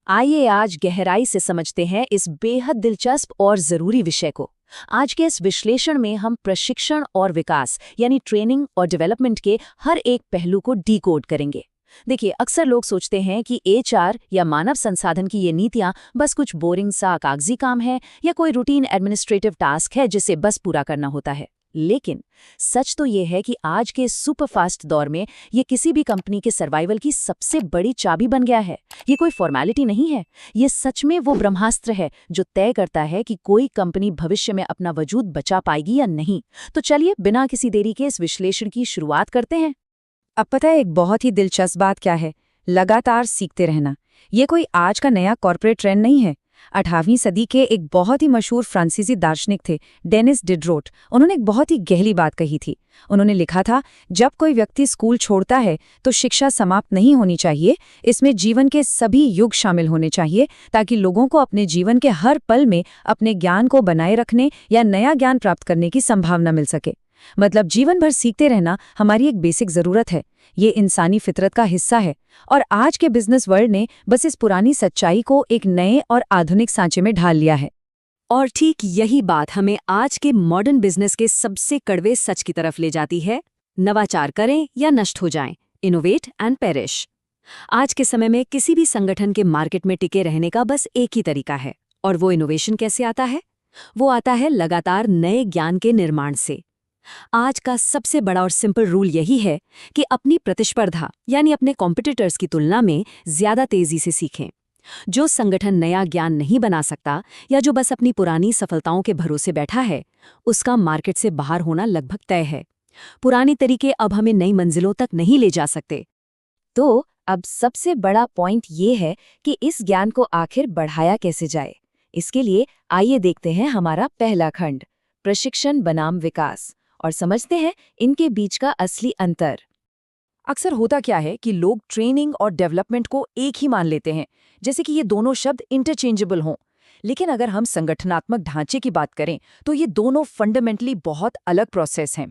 आइए आज गहराई से समझते हैं इस बेहद दिलचस्प और ज़रूरी विषय को। आज के इस विश्लेषण में हम प्रशिक्षण और विकास यानी ट्रेनिंग और डेवलपमेंट के हर एक पहलू को डीकोड करेंगे। देखिए, अक्सर लोग सोचते हैं कि एचआर या मानव संसाधन की ये नीतियां बस कुछ बोरिंग सा कागजी काम है या कोई रूटीन एडमिनिस्ट्रेटिव टास्क है जिसे बस पूरा करना होता है। लेकिन सच तो ये है कि आज के सुपरफास्ट दौर में ये किसी भी कंपनी के सर्वाइवल की सबसे बड़ी चाबी बन गया है। ये कोई फॉर्मेलिटी नहीं है, ये सच में वो ब्रह्मास्त्र है जो तय करता है कि कोई कंपनी भविष्य में अपना वजूद बचा पाएगी या नहीं। तो चलिए बिना किसी देरी के इस विश्लेषण की शुरुआत करते हैं। अब पता है एक बहुत ही दिलचस्प बात क्या है? लगातार सीखते रहना। ये कोई आज का नया कॉर्पोरेट ट्रेंड नहीं है। 18वीं सदी के एक बहुत ही मशहूर फ्रांसीसी दार्शनिक थे, डेनिस डिड्रोट। उन्होंने एक बहुत ही गहरी बात कही थी। उन्होंने लिखा था, जब कोई व्यक्ति स्कूल छोड़ता है तो शिक्षा समाप्त नहीं होनी चाहिए, इसमें जीवन के सभी युग शामिल होने चाहिए ताकि लोगों को अपने जीवन के हर पल में अपने ज्ञान को बनाए रखने या नया ज्ञान प्राप्त करने की संभावना मिल सके। मतलब जीवन भर सीखते रहना हमारी एक बेसिक जरूरत है। ये इंसानी फितरत का हिस्सा है और आज के बिजनेस वर्ल्ड ने बस इस पुरानी सच्चाई को एक नए और आधुनिक सांचे में ढाल लिया है। और ठीक यही बात हमें आज के मॉडर्न बिजनेस के सबसे कड़वे सच की तरफ ले जाती है। नवाचार करें या नष्ट हो जाएं, इनोवेट एंड पेरिश। आज के समय में किसी भी संगठन के मार्केट में टिके रहने का बस एक ही तरीका है, और वो इनोवेशन कैसे आता है? वो आता है लगातार नए ज्ञान के निर्माण से। आज का सबसे बड़ा और सिंपल रूल यही है कि अपनी प्रतिस्पर्धा यानी अपने कॉम्पिटिटर्स की तुलना में ज्यादा तेजी से सीखें। जो संगठन नया ज्ञान नहीं बना सकता या जो बस अपनी पुरानी सफलताओं के भरोसे बैठा है, उसका मार्केट से बाहर होना लगभग तय है। पुराने तरीके अब हमें नई मंजिलों तक नहीं ले जा सकते। तो अब सबसे बड़ा पॉइंट ये है कि इस ज्ञान को आखिर बढ़ाया कैसे जाए। इसके लिए आइए देखते हैं हमारा पहला खंड, प्रशिक्षण बनाम विकास, और समझते हैं इनके बीच का असली अंतर। अक्सर होता क्या है कि लोग ट्रेनिंग और डेवलपमेंट को एक ही मान लेते हैं, जैसे कि ये दोनों शब्द इंटरचेंजेबल हों। लेकिन अगर हम संगठनात्मक ढांचे की बात करें तो ये दोनों फंडामेंटली बहुत अलग प्रोसेस हैं।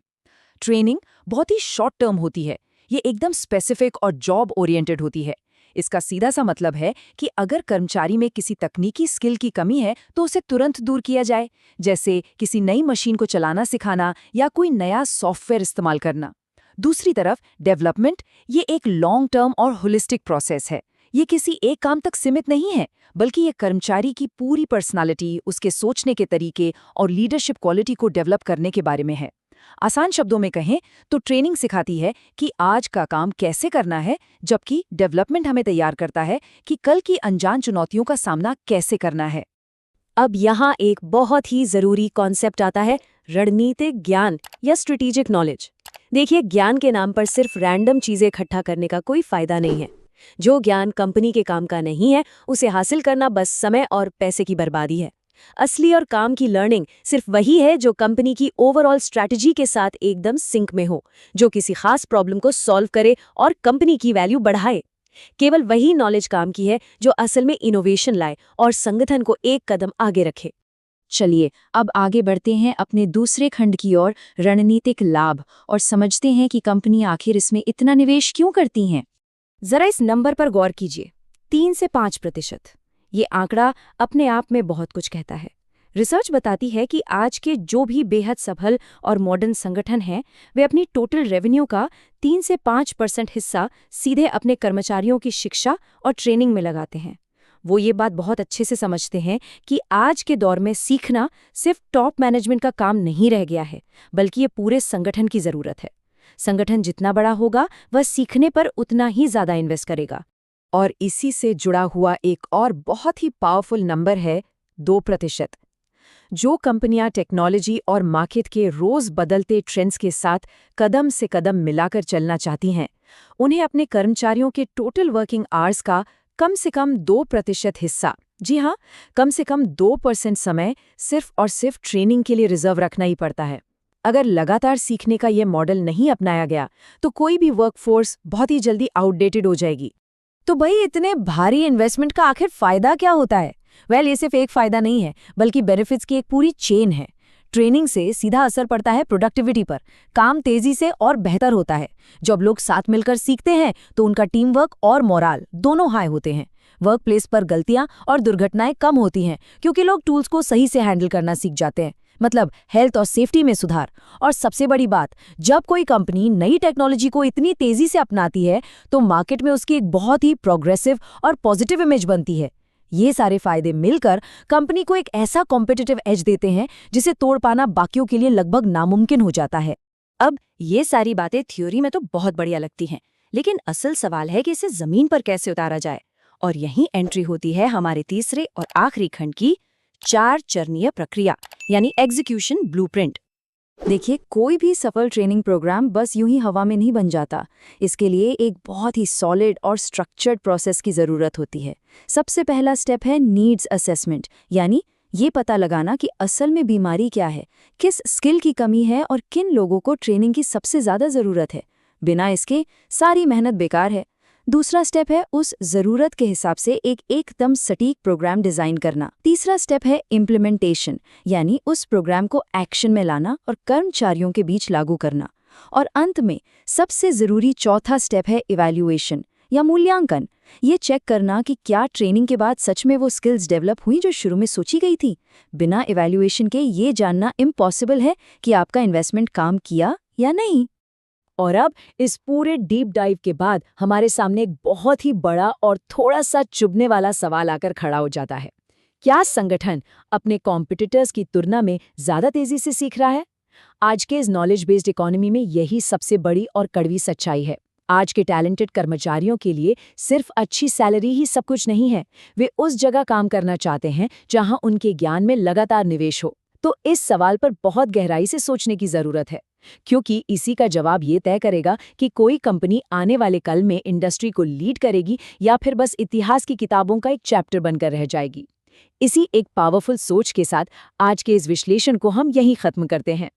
ट्रेनिंग बहुत ही शॉर्ट टर्म होती है, ये एकदम स्पेसिफिक और जॉब ओरिएंटेड होती है। इसका सीधा सा मतलब है कि अगर कर्मचारी में किसी तकनीकी स्किल की कमी है तो उसे तुरंत दूर किया जाए, जैसे किसी नई मशीन को चलाना सिखाना या कोई नया सॉफ्टवेयर इस्तेमाल करना। दूसरी तरफ डेवलपमेंट, ये एक लॉन्ग टर्म और होलिस्टिक प्रोसेस है। ये किसी एक काम तक सीमित नहीं है, बल्कि ये कर्मचारी की पूरी पर्सनालिटी, उसके सोचने के तरीके और लीडरशिप क्वालिटी को डेवलप करने के बारे में है। आसान शब्दों में कहें तो ट्रेनिंग सिखाती है कि आज का काम कैसे करना है, जबकि डेवलपमेंट हमें तैयार करता है कि कल की अनजान चुनौतियों का सामना कैसे करना है। अब यहाँ एक बहुत ही जरूरी कॉन्सेप्ट आता है, रणनीतिक ज्ञान या स्ट्रेटेजिक नॉलेज। देखिए, ज्ञान के नाम पर सिर्फ रैंडम चीजें इकट्ठा करने का कोई फायदा नहीं है। जो ज्ञान कंपनी के काम का नहीं है, उसे हासिल करना बस समय और पैसे की बर्बादी है। असली और काम की लर्निंग सिर्फ वही है जो कंपनी की ओवरऑल स्ट्रैटेजी के साथ एकदम सिंक में हो, जो किसी खास प्रॉब्लम को सॉल्व करे और कंपनी की वैल्यू बढ़ाए। केवल वही नॉलेज काम की है जो असल में इनोवेशन लाए और संगठन को एक कदम आगे रखे। चलिए अब आगे बढ़ते हैं अपने दूसरे खंड की ओर, रणनीतिक लाभ, और समझते हैं कि कंपनी आखिर इसमें इतना निवेश क्यों करती हैं। जरा इस नंबर पर गौर कीजिए, 3 से 5%। ये आंकड़ा अपने आप में बहुत कुछ कहता है। रिसर्च बताती है कि आज के जो भी बेहद सफल और मॉडर्न संगठन हैं, वे अपनी टोटल रेवेन्यू का 3 से 5% हिस्सा सीधे अपने कर्मचारियों की शिक्षा और ट्रेनिंग में लगाते हैं। वो ये बात बहुत अच्छे से समझते हैं कि आज के दौर में सीखना सिर्फ टॉप मैनेजमेंट का काम नहीं रह गया है, बल्कि ये पूरे संगठन की जरूरत है। संगठन जितना बड़ा होगा, वह सीखने पर उतना ही ज्यादा इन्वेस्ट करेगा। और इसी से जुड़ा हुआ एक और बहुत ही पावरफुल नंबर है 2%। जो कंपनियां टेक्नोलॉजी और मार्केट के रोज बदलते ट्रेंड्स के साथ कदम से कदम मिलाकर चलना चाहती हैं, उन्हें अपने कर्मचारियों के टोटल वर्किंग आवर्स का कम से कम 2% हिस्सा, जी हाँ, कम से कम 2% समय सिर्फ और सिर्फ ट्रेनिंग के लिए रिजर्व रखना ही पड़ता है। अगर लगातार सीखने का यह मॉडल नहीं अपनाया गया तो कोई भी वर्कफोर्स बहुत ही जल्दी आउटडेटेड हो जाएगी। तो भाई, इतने भारी इन्वेस्टमेंट का आखिर फायदा क्या होता है? वेल, ये सिर्फ एक फायदा नहीं है, बल्कि बेनिफिट्स की एक पूरी चेन है। ट्रेनिंग से सीधा असर पड़ता है प्रोडक्टिविटी पर। काम तेजी से और बेहतर होता है। जब लोग साथ मिलकर सीखते हैं तो उनका टीम वर्क और मोराल दोनों हाई होते हैं। वर्क प्लेस पर गलतियां और दुर्घटनाएं कम होती हैं क्योंकि लोग टूल्स को सही से हैंडल करना सीख जाते हैं। मतलब हेल्थ और सेफ्टी में सुधार। और सबसे बड़ी बात, जब कोई कंपनी नई टेक्नोलॉजी को इतनी तेजी से अपनाती है तो मार्केट में उसकी एक बहुत ही प्रोग्रेसिव और पॉजिटिव इमेज बनती है। ये सारे फायदे मिलकर कंपनी को एक ऐसा कॉम्पिटिटिव एज देते हैं जिसे तोड़ पाना बाकियों के लिए लगभग नामुमकिन हो जाता है। अब ये सारी बातें थ्योरी में तो बहुत बढ़िया लगती हैं, लेकिन असल सवाल है कि इसे जमीन पर कैसे उतारा जाए। और यहीं एंट्री होती है हमारे तीसरे और आखिरी खंड की 4 चरणीय प्रक्रिया, यानी एग्जीक्यूशन ब्लूप्रिंट। देखिए, कोई भी सफल ट्रेनिंग प्रोग्राम बस यूं ही हवा में नहीं बन जाता। इसके लिए एक बहुत ही सॉलिड और स्ट्रक्चर्ड प्रोसेस की ज़रूरत होती है। सबसे पहला स्टेप है नीड्स असेसमेंट, यानी ये पता लगाना कि असल में बीमारी क्या है, किस स्किल की कमी है और किन लोगों को ट्रेनिंग की सबसे ज़्यादा ज़रूरत है। बिना इसके सारी मेहनत बेकार है। दूसरा स्टेप है उस ज़रूरत के हिसाब से एक एकदम सटीक प्रोग्राम डिज़ाइन करना। तीसरा स्टेप है इम्प्लीमेंटेशन, यानी उस प्रोग्राम को एक्शन में लाना और कर्मचारियों के बीच लागू करना। और अंत में सबसे ज़रूरी चौथा स्टेप है इवैल्यूएशन या मूल्यांकन। ये चेक करना कि क्या ट्रेनिंग के बाद सच में वो स्किल्स डेवलप हुई जो शुरू में सोची गई थी। बिना इवैल्यूएशन के ये जानना इम्पॉसिबल है कि आपका इन्वेस्टमेंट काम किया या नहीं। और अब इस पूरे डीप डाइव के बाद हमारे सामने एक बहुत ही बड़ा और थोड़ा सा चुभने वाला सवाल आकर खड़ा हो जाता है। क्या संगठन अपने कॉम्पिटिटर्स की तुलना में ज़्यादा तेज़ी से सीख रहा है? आज के इस नॉलेज बेस्ड इकोनॉमी में यही सबसे बड़ी और कड़वी सच्चाई है। आज के टैलेंटेड कर्मचारियों के लिए सिर्फ अच्छी सैलरी ही सब कुछ नहीं है। वे उस जगह काम करना चाहते हैं जहां उनके ज्ञान में लगातार निवेश हो। तो इस सवाल पर बहुत गहराई से सोचने की ज़रूरत है, क्योंकि इसी का जवाब ये तय करेगा कि कोई कंपनी आने वाले कल में इंडस्ट्री को लीड करेगी या फिर बस इतिहास की किताबों का एक चैप्टर बनकर रह जाएगी। इसी एक पावरफुल सोच के साथ आज के इस विश्लेषण को हम यहीं खत्म करते हैं।